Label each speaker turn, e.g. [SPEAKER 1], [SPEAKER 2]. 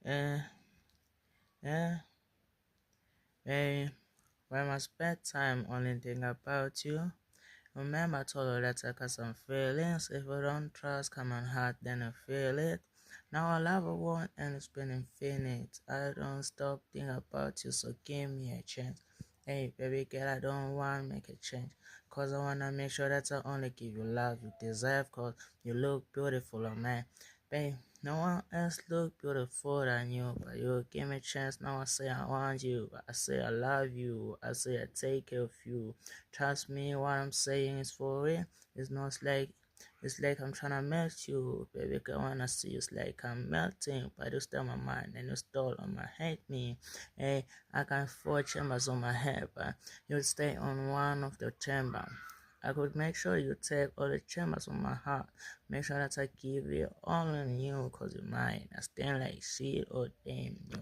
[SPEAKER 1] Yeah, yeah, hey, when I spend time only think about you. Remember, I told you that I got some feelings. If you don't trust common heart, then I feel it. Now I love a one and it's been infinite. I don't stop thinking about you, so give me a chance. Hey, baby girl, I don't want to make a change. Cause I wanna make sure that I only give you love you deserve. Cause you look beautiful, oh man. Babe, no one else look beautiful than you, but you give me a chance. Now I say I want you. I say I love you. I say I take care of you. Trust me, what I'm saying is for real. It's like I'm trying to melt you, baby girl. When I see you, it's like I'm melting. But you still my mind and you stole on my hate me. Hey, I got four chambers on my head, but you stay on one of the chamber. I could make sure you take all the chambers on my heart. Make sure that I give you all on you, cause you're mine. I stand like shit, oh damn, you're